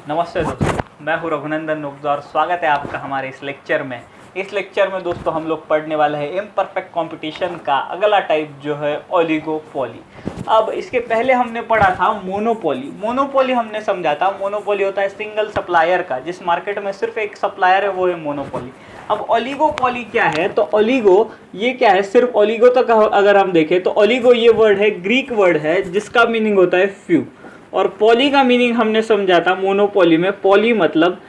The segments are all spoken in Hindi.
नमस्ते दोस्तों, मैं हूं रघुनंदन नुब्जा और स्वागत है आपका हमारे इस लेक्चर में। इस लेक्चर में दोस्तों हम लोग पढ़ने वाले हैं इम्परफेक्ट कंपटीशन का अगला टाइप जो है ओलिगोपोली। अब इसके पहले हमने पढ़ा था मोनोपोली। मोनोपोली हमने समझा था, मोनोपोली होता है सिंगल सप्लायर का, जिस मार्केट में सिर्फ एक सप्लायर है वो है मोनोपोली। अब ओलिगोपोली क्या है, तो ओलिगो ये क्या है, सिर्फ ओलिगो तक अगर हम देखें तो ओलिगो ये वर्ड है, ग्रीक वर्ड है जिसका मीनिंग होता है फ्यू, और पॉली का मीनिंग हमने समझा था मोनोपोली में। पॉली मतलब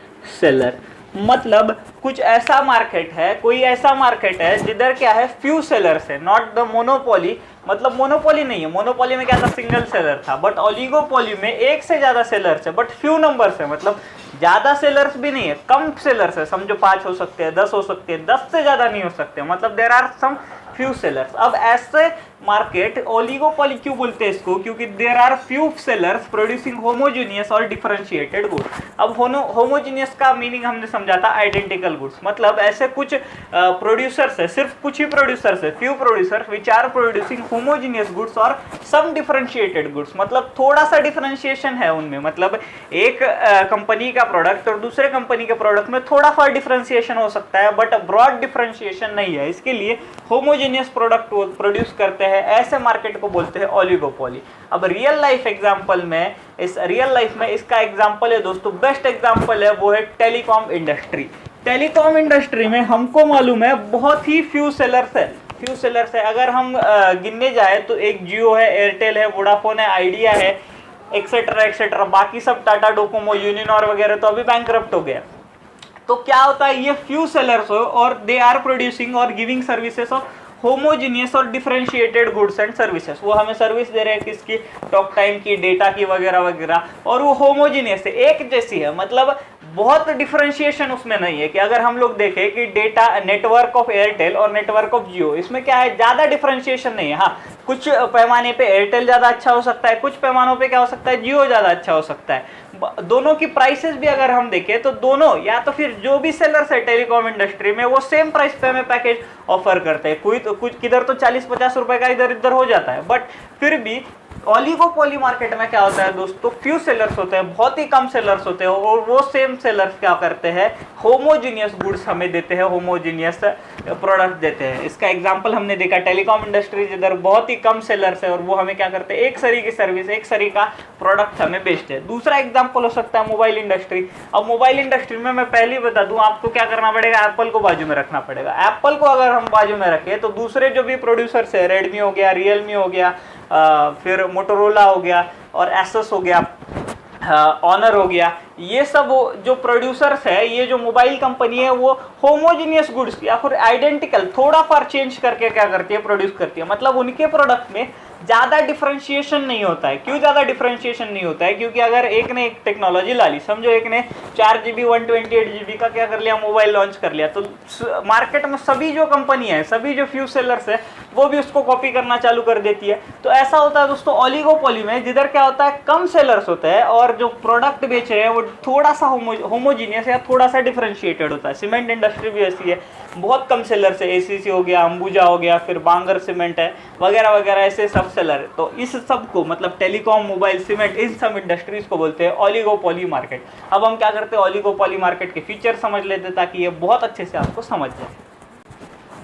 सेलर, मतलब कुछ ऐसा मार्केट है, कोई ऐसा मार्केट है जिधर क्या है फ्यू सेलर्स है, नॉट द मोनोपोली। मतलब मोनोपोली नहीं है, मोनोपोली में क्या था, सिंगल सेलर था, बट ओलिगोपोली में एक से ज्यादा सेलर्स है बट फ्यू नंबर्स है, मतलब ज्यादा सेलर्स भी नहीं है, कम सेलर्स है। समझो 5 हो सकते हैं, 10 हो सकते हैं, 10 से ज्यादा नहीं हो सकते, मतलब there are some few sellers. अब ऐसे मार्केट ओलिगोपोली क्यों बोलते हैं इसको, क्योंकि there are few sellers producing homogeneous और डिफरेंशिएटेड गुड्स। अब होमोजेनियस का मीनिंग हमने समझा था आइडेंटिकल गुड्स, मतलब ऐसे कुछ प्रोड्यूसर्स है, सिर्फ कुछ ही प्रोड्यूसर्स है, few producers which are producing homogeneous goods और सम डिफरेंशिएटेड गुड्स, मतलब थोड़ा सा डिफरेंशिएशन है उनमें, मतलब एक कंपनी का प्रोडक्ट और दूसरे कंपनी के प्रोडक्ट में थोड़ा सा डिफरेंशिएशन हो सकता है बट ब्रॉड डिफरेंशिएशन नहीं है, इसके लिए होमोजेनियस प्रोडक्ट प्रोड्यूस करते हैं, ऐसे मार्केट को बोलते हैं ओलिगोपोली। अब रियल लाइफ एग्जांपल में, इस रियल लाइफ में इसका एग्जांपल है दोस्तों, बेस्ट एग्जांपल है वो है टेलीकॉम इंडस्ट्री। टेलीकॉम इंडस्ट्री में हमको मालूम है बहुत ही फ्यू सेलर्स है, फ्यू सेलर्स है। अगर हम गिनने जाए तो एक जियो है, एयरटेल है, वोडाफोन है, आइडिया है, एक्सेट्रा एक्सेट्रा, बाकी सब टाटा डोकोमो, यूनिनॉर वगैरह तो अभी बैंकरप्ट हो गया। तो क्या होता है, ये फ्यू सेलर्स हो और दे आर प्रोड्यूसिंग और गिविंग सर्विसेज ऑफ होमोजीनियस और डिफरेंशिएटेड गुड्स एंड सर्विसेज। वो हमें सर्विस दे रहे हैं किसकी, टॉक टाइम की, डेटा की वगैरह वगैरह, और वो होमोजीनियस है, एक जैसी है, मतलब बहुत डिफरेंशिएशन उसमें नहीं है। कि अगर हम लोग देखें कि डेटा नेटवर्क ऑफ एयरटेल और नेटवर्क ऑफ जियो, इसमें क्या है, ज्यादा डिफरेंशिएशन नहीं है। हाँ, कुछ पैमाने पे एयरटेल ज्यादा अच्छा हो सकता है, कुछ पैमानों पे क्या हो सकता है, जियो ज्यादा अच्छा हो सकता है। दोनों की प्राइसेस भी अगर हम देखें तो दोनों, या तो फिर जो भी सेलर्स है टेलीकॉम इंडस्ट्री में, वो सेम प्राइस पे हमें पैकेज ऑफर करते हैं। कोई तो कुछ किधर तो 40-50 रुपए का इधर इधर हो जाता है, बट फिर भी ओलिगोपोली मार्केट में क्या होता है दोस्तों, फ्यू सेलर्स होते हैं, बहुत ही कम सेलर्स होते हैं, और वो सेम सेलर्स क्या करते हैं, होमोजीनियस गुड्स हमें देते हैं, होमोजीनियस प्रोडक्ट देते हैं। इसका एग्जांपल हमने देखा टेलीकॉम इंडस्ट्री, जिधर बहुत ही कम सेलर्स है और वो हमें क्या करते हैं, एक सरी की सर्विस, एक सरी का प्रोडक्ट हमें बेचते हैं। दूसरा एग्जांपल हो सकता है मोबाइल इंडस्ट्री। अब मोबाइल इंडस्ट्री में मैं पहले ही बता दूं, आपको क्या करना पड़ेगा, एप्पल को बाजू में रखना पड़ेगा। एप्पल को अगर हम बाजू में रखें तो दूसरे जो भी प्रोड्यूसर्स है, रेडमी हो गया, रियलमी हो गया, फिर मोटोरोला हो गया, और एसस हो गया, ऑनर हो गया, ये सब जो प्रोड्यूसर्स है, ये जो मोबाइल कंपनी है, वो होमोजेनियस गुड्स या फिर आइडेंटिकल थोड़ा फार चेंज करके क्या करती है, प्रोड्यूस करती है। मतलब उनके प्रोडक्ट में ज़्यादा डिफरेंशिएशन नहीं होता है। क्यों ज़्यादा डिफरेंशिएशन नहीं होता है, क्योंकि अगर एक ने एक टेक्नोलॉजी ला ली, समझो एक ने 4GB 128GB का क्या कर लिया, मोबाइल लॉन्च कर लिया, तो मार्केट में सभी जो कंपनी है, सभी जो फ्यू सेलर्स है, वो भी उसको कॉपी करना चालू कर देती है। तो ऐसा होता है दोस्तों ओलिगोपोली में, जिधर क्या होता है, कम सेलर्स होते हैं और जो प्रोडक्ट बेच रहे हैं वो थोड़ा सा होमोजीनियस या थोड़ा सा डिफरेंशिएटेड होता है। सीमेंट इंडस्ट्री भी ऐसी है, बहुत कम सेलर्स है, एसीसी हो गया, अंबुजा हो गया, फिर बांगर सीमेंट है, वगैरह वगैरह, ऐसे सब सेलर है। तो इस सब को, मतलब टेलीकॉम, मोबाइल, सीमेंट, इन सब इंडस्ट्रीज को बोलते हैं ओलिगोपोली मार्केट। अब हम क्या करते हैं, ओलिगोपोली मार्केट के फीचर समझ लेते हैं ताकि ये बहुत अच्छे से आपको समझ जाए।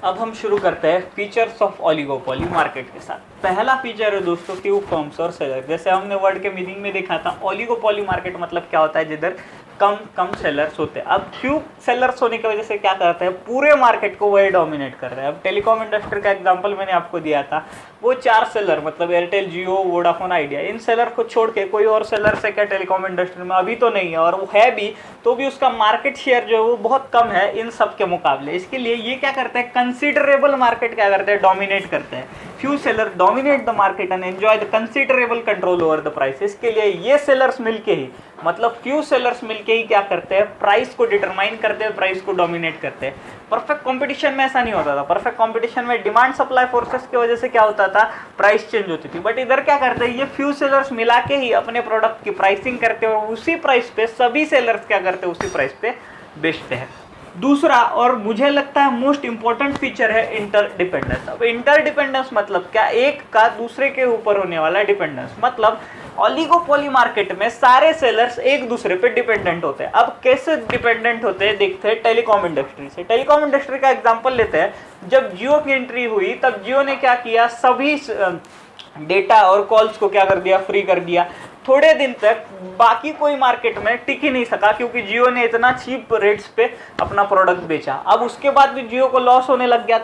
अब हम शुरू करते हैं फीचर्स ऑफ ओलिगोपोली मार्केट के साथ। पहला फीचर है दोस्तों फ्यू फर्म्स और सेलर। जैसे हमने वर्ड के मीनिंग में देखा था, ओलिगोपोली मार्केट मतलब क्या होता है, जिधर कम सेलर्स होते हैं। अब फ्यू सेलर्स होने की वजह से क्या करते हैं, पूरे मार्केट को वही डोमिनेट कर रहे हैं। अब टेलीकॉम इंडस्ट्री का एग्जांपल मैंने आपको दिया था, वो 4 सेलर, मतलब एयरटेल, जियो, वोडाफोन, आइडिया, इन सेलर को छोड़ के कोई और सेलर है क्या टेलीकॉम इंडस्ट्री में, अभी तो नहीं है, और वो है भी तो भी उसका मार्केट शेयर जो है वो बहुत कम है इन सब के मुकाबले। इसके लिए ये क्या करते हैं, कंसिडरेबल मार्केट क्या करते हैं, डोमिनेट करते हैं। Few seller dominate the market and enjoy the considerable control over the price. इसके लिए ये सेलर्स मिलके ही, मतलब फ्यू सेलर्स मिलके ही क्या करते हैं, प्राइस को डिटरमाइन करते हैं, प्राइस को डोमिनेट करते हैं। परफेक्ट कंपटीशन में ऐसा नहीं होता था। परफेक्ट कंपटीशन में डिमांड सप्लाई फोर्सेस की वजह से क्या होता था, प्राइस चेंज होती थी। बट इधर क्या करते हैं, ये फ्यू सेलर्स मिला के ही अपने प्रोडक्ट की प्राइसिंग करते हैं और उसी प्राइस पे सभी सेलर्स क्या करते हैं, उसी प्राइस पे बेचते हैं। दूसरा और मुझे लगता है मोस्ट इंपॉर्टेंट फीचर है इंटरडिपेंडेंस। अब इंटरडिपेंडेंस मतलब क्या, एक का दूसरे के ऊपर होने वाला डिपेंडेंस। मतलब ओलिगोपोली मार्केट में सारे सेलर्स एक दूसरे पे डिपेंडेंट होते हैं। अब कैसे डिपेंडेंट होते हैं देखते हैं टेलीकॉम इंडस्ट्री से। टेलीकॉम इंडस्ट्री का एग्जांपल लेते हैं। जब जियो की एंट्री हुई तब जियो ने क्या किया, सभी डेटा और कॉल्स को क्या कर दिया, फ्री कर दिया। थोड़े दिन तक बाकी कोई मार्केट में टिक ही नहीं सका क्योंकि जियो ने इतना चीप रेट्स पे अपना प्रोडक्ट बेचा। अब उसके बाद भी जियो को लॉस होने लग गया,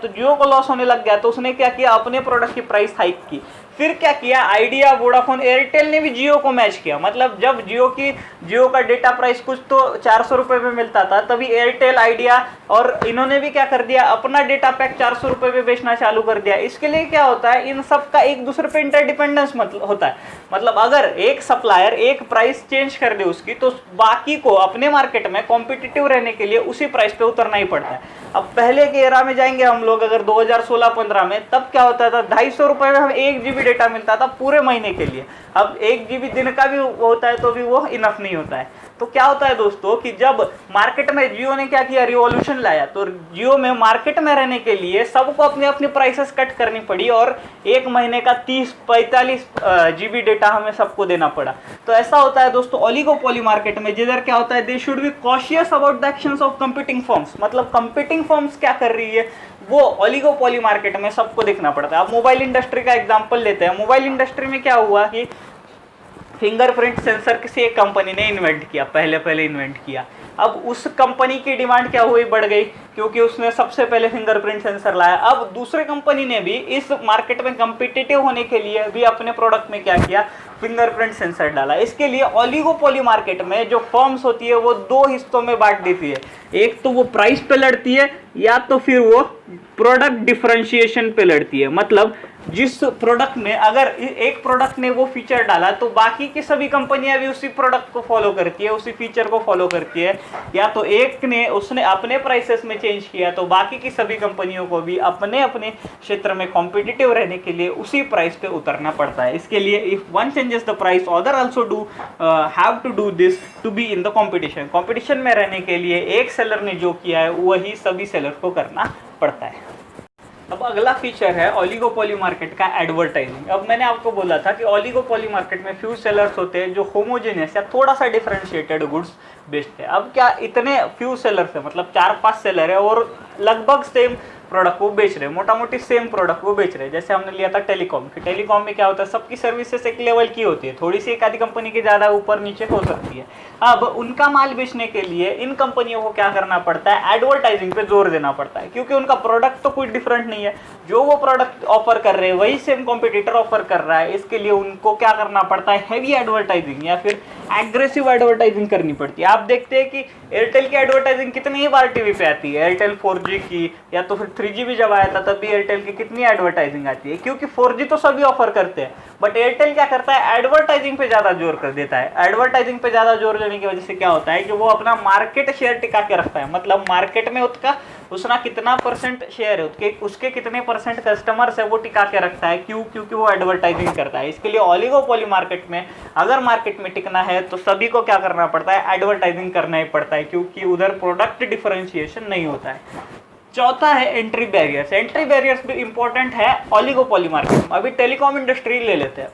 तो उसने क्या किया, अपने प्रोडक्ट की प्राइस हाइक की। फिर क्या किया, आइडिया, वोडाफोन, एयरटेल ने भी जियो को मैच किया। मतलब जब जियो का डेटा प्राइस कुछ तो 400 रुपये में मिलता था, तभी एयरटेल, आइडिया और इन्होंने भी क्या कर दिया, अपना डेटा पैक 400 रुपये में बेचना चालू कर दिया। इसके लिए क्या होता है, इन सब का एक दूसरे पे इंटरडिपेंडेंस होता है। मतलब अगर एक सप्लायर एक प्राइस चेंज कर दे उसकी, तो बाकी को अपने मार्केट में कॉम्पिटिटिव रहने के लिए उसी प्राइस पे उतरना ही पड़ता है। अब पहले के एरा में जाएंगे हम लोग, अगर 2016-15 में, तब क्या होता था, 250 रुपये में हमें 1 GB डेटा मिलता था पूरे महीने के लिए। अब 1 GB दिन का भी होता है तो भी वो इनफ नहीं होता है। तो क्या होता है दोस्तों कि जब मार्केट में जियो ने क्या किया, रिवॉल्यूशन लाया, तो जियो में मार्केट में रहने के लिए सबको अपनी अपनी प्राइसेस कट करनी पड़ी और एक महीने का 30-45 GB डेटा हमें सबको देना पड़ा। तो ऐसा होता है दोस्तों ओलिगोपोली मार्केट में, जिधर क्या होता है, they should be cautious about the actions of competing firms. मतलब कंपीटिंग फर्म्स क्या कर रही है, वो ओलिगोपोली मार्केट में सबको देखना पड़ता है। अब मोबाइल इंडस्ट्री का एग्जांपल लेते हैं। मोबाइल इंडस्ट्री में क्या हुआ कि फिंगरप्रिंट सेंसर किसी एक कंपनी ने इन्वेंट किया, पहले इन्वेंट किया। अब उस कंपनी की डिमांड क्या हुई, बढ़ गई, क्योंकि उसने सबसे पहले फिंगरप्रिंट सेंसर लाया। अब दूसरे कंपनी ने भी इस मार्केट में कम्पिटिटिव होने के लिए भी अपने प्रोडक्ट में क्या किया, फिंगरप्रिंट सेंसर डाला। इसके लिए ओलिगोपोली मार्केट में जो फर्म्स होती है वो 2 हिस्सों में बांट देती है। एक तो वो प्राइस पे लड़ती है, या तो फिर वो प्रोडक्ट डिफरेंशिएशन पे लड़ती है। मतलब जिस प्रोडक्ट में, अगर एक प्रोडक्ट ने वो फीचर डाला तो बाकी की सभी कंपनियां भी उसी प्रोडक्ट को फॉलो करती है, उसी फीचर को फॉलो करती है। या तो एक ने, उसने अपने प्राइसेस में चेंज किया तो बाकी की सभी कंपनियों को भी अपने अपने क्षेत्र में कॉम्पिटिटिव रहने के लिए उसी प्राइस पे उतरना पड़ता है। इसके लिए if one changes the price, other also do have to do this to be in the competition में रहने के लिए एक सेलर ने जो किया है वही सभी सेलर को करना पड़ता है। अब अगला फीचर है ओलिगोपोली मार्केट का एडवर्टाइजिंग। अब मैंने आपको बोला था कि ओलिगोपोली मार्केट में फ्यू सेलर्स होते हैं जो होमोजेनियस या थोड़ा सा डिफरेंशिएटेड गुड्स बेचते हैं। अब क्या इतने फ्यू सेलर्स है, मतलब 4-5 सेलर है और लगभग सेम प्रोडक्ट को बेच रहे हैं, मोटा मोटी सेम प्रोडक्ट को बेच रहे हैं। जैसे हमने लिया था टेलीकॉम, कि टेलीकॉम में क्या होता है, सबकी सर्विसेज एक लेवल की होती है, थोड़ी सी एक आधी कंपनी की ज़्यादा ऊपर नीचे हो सकती है। अब उनका माल बेचने के लिए इन कंपनियों को क्या करना पड़ता है, एडवर्टाइजिंग पे जोर देना पड़ता है, क्योंकि उनका प्रोडक्ट तो कोई डिफरेंट नहीं है। जो वो प्रोडक्ट ऑफर कर रहे हैं वही सेम कॉम्पिटिटर ऑफर कर रहा है। इसके लिए उनको क्या करना पड़ता है, हैवी एडवर्टाइजिंग या फिर एग्रेसिव एडवर्टाइजिंग करनी पड़ती है। आप देखते हैं कि एयरटेल की एडवर्टाइजिंग कितनी ही बार टीवी पे आती है, एयरटेल 4G की, या तो फिर 3G भी जब आया था तब भी एयरटेल की कितनी एडवर्टाइजिंग आती है, क्योंकि 4G तो सभी ऑफर करते हैं, बट एयरटेल क्या करता है, एडवर्टाइजिंग पे ज़्यादा जोर कर देता है। एडवर्टाइजिंग पे ज़्यादा जोर देने की वजह से क्या होता है कि वो अपना मार्केट शेयर टिका के रखता है। मतलब मार्केट में उसका कितना परसेंट शेयर है, उसके कितने परसेंट कस्टमर्स है वो टिका के रखता है। क्यों? क्योंकि वो एडवर्टाइजिंग करता है। इसके लिए ओलिगोपोली मार्केट में अगर मार्केट में टिकना है तो सभी को क्या करना पड़ता है, एडवर्टाइजिंग करना ही पड़ता है, क्योंकि उधर प्रोडक्ट डिफरेंशिएशन नहीं होता है। चौथा है एंट्री बैरियर्स। एंट्री बैरियर्स भी इंपॉर्टेंट है ओलिगोपोली मार्केट में। अभी टेलीकॉम इंडस्ट्री ले लेते हैं।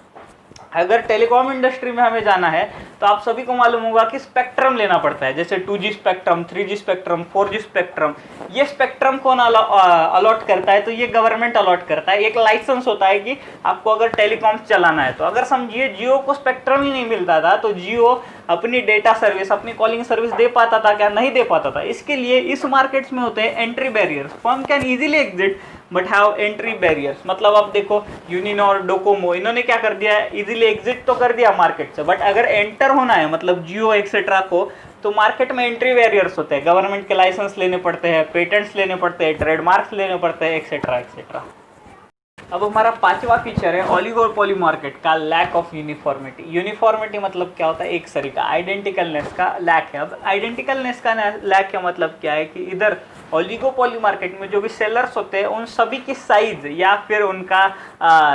अगर टेलीकॉम इंडस्ट्री में हमें जाना है तो आप सभी को मालूम होगा कि स्पेक्ट्रम लेना पड़ता है, जैसे 2G spectrum, 3G spectrum, 4G spectrum. ये स्पेक्ट्रम कौन अलॉट करता है, तो ये गवर्नमेंट अलॉट करता है। एक लाइसेंस होता है कि आपको अगर टेलीकॉम चलाना है। तो अगर समझिए जियो को स्पेक्ट्रम ही नहीं मिलता था तो जियो अपनी डेटा सर्विस, अपनी कॉलिंग सर्विस दे पाता था क्या? नहीं दे पाता था। इसके लिए इस मार्केट्स में होते हैं entry barriers. Firm can easily exit but have entry barriers. मतलब आप देखो यूनिनॉर, डोकोमो, इन्होंने क्या कर दिया है, इजीली एग्जिट तो कर दिया मार्केट से, बट अगर एंटर होना है मतलब जियो एक्सेट्रा को, तो मार्केट में एंट्री बैरियर्स होते हैं। गवर्नमेंट के लाइसेंस लेने पड़ते हैं, पेटेंट्स लेने पड़ते हैं, ट्रेडमार्क्स लेने पड़ते हैं, एक्सेट्रा एक्सेट्रा। अब हमारा 5वां फीचर है ओलिगोपोली मार्केट का लैक ऑफ यूनिफॉर्मिटी। यूनिफॉर्मिटी मतलब क्या होता है, एक सरी का, आइडेंटिकलनेस का लैक है। अब आइडेंटिकलनेस का लैक का मतलब क्या है कि इधर ओलिगोपोली मार्केट में जो भी सेलर्स होते हैं उन सभी की साइज या फिर उनका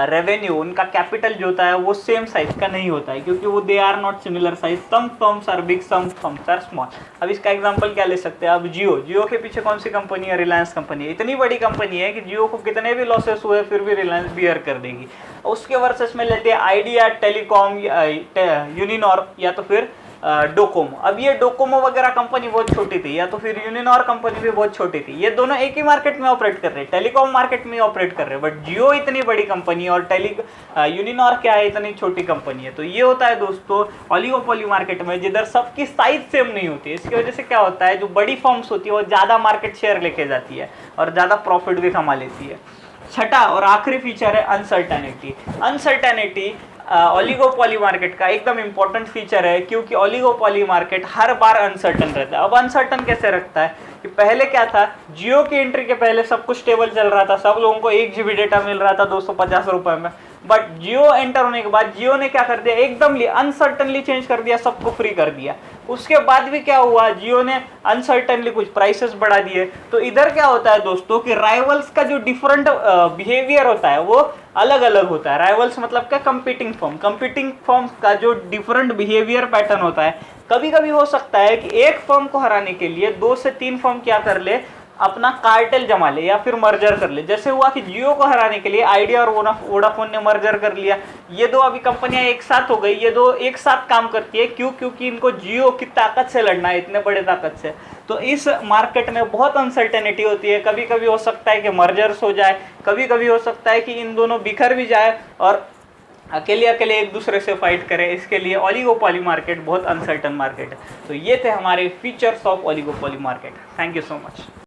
रेवेन्यू, उनका कैपिटल जो होता है वो सेम साइज का नहीं होता है, क्योंकि वो they are not similar size. Some firms are big, some firms are small. अब इसका एग्जांपल क्या ले सकते हैं? अब जियो के पीछे कौन सी कंपनी है? रिलायंस कंपनी है। इतनी बड़ी कंपनी है कि जियो को कितने भी लॉसेस हुए फिर भी रिलायंस बियर कर देगी। उसके वर्सेस में लेते हैं आइडिया टेलीकॉम, यूनिनॉर या तो फिर डोकोमो। अब ये डोकोमो वगैरह कंपनी बहुत छोटी थी, या तो फिर यूनिनॉर कंपनी भी बहुत छोटी थी। ये दोनों एक ही मार्केट में ऑपरेट कर रहे हैं, टेलीकॉम मार्केट में ऑपरेट कर रहे हैं, बट जियो इतनी बड़ी कंपनी है और यूनिनॉर क्या है, इतनी छोटी कंपनी है। तो ये होता है दोस्तों ओलिगोपोली मार्केट में, जिधर सबकी साइज सेम नहीं होती है। इसकी वजह से क्या होता है, जो बड़ी फर्म्स होती है वो ज़्यादा मार्केट शेयर लेके जाती है और ज़्यादा प्रॉफिट भी कमा लेती है। छठा और आखिरी फीचर है अनसर्टेनिटी। अनसर्टेनिटी ओलिगोपोली मार्केट का एकदम इंपॉर्टेंट फीचर है, क्योंकि ओलिगोपोली मार्केट हर बार अनसर्टन रहता है। अब अनसर्टन कैसे रखता है कि पहले क्या था, जियो की एंट्री के पहले सब कुछ स्टेबल चल रहा था, सब लोगों को 1 GB डेटा मिल रहा था 250 रुपए में। बट जियो एंटर होने के बाद जियो ने क्या कर दिया, एकदम अनसर्टनली चेंज कर दिया, सबको फ्री कर दिया। उसके बाद भी क्या हुआ, जियो ने अनसर्टनली कुछ प्राइसेस बढ़ा दिए। तो इधर क्या होता है दोस्तों कि राइवल्स का जो डिफरेंट बिहेवियर होता है वो अलग अलग होता है। राइवल्स मतलब क्या, कंपीटिंग फर्म का जो डिफरेंट बिहेवियर पैटर्न होता है। कभी कभी हो सकता है कि एक फर्म को हराने के लिए 2 से 3 फर्म क्या कर ले, अपना कार्टेल जमा ले या फिर मर्जर कर ले। जैसे हुआ कि जियो को हराने के लिए आइडिया और वोडाफोन ने मर्जर कर लिया। ये दो अभी कंपनियां एक साथ हो गई, ये दो एक साथ काम करती है। क्यों? क्योंकि इनको जियो की ताकत से लड़ना है, इतने बड़े ताकत से। तो इस मार्केट में बहुत अनसर्टेनिटी होती है। कभी कभी हो सकता है कि मर्जर्स हो जाए, कभी कभी हो सकता है कि इन दोनों बिखर भी जाए और अकेले एक दूसरे से फाइट करें। इसके लिए ओलिगोपोली मार्केट बहुत अनसर्टन मार्केट है। तो ये थे हमारे features of oligopoly market. Thank you so much.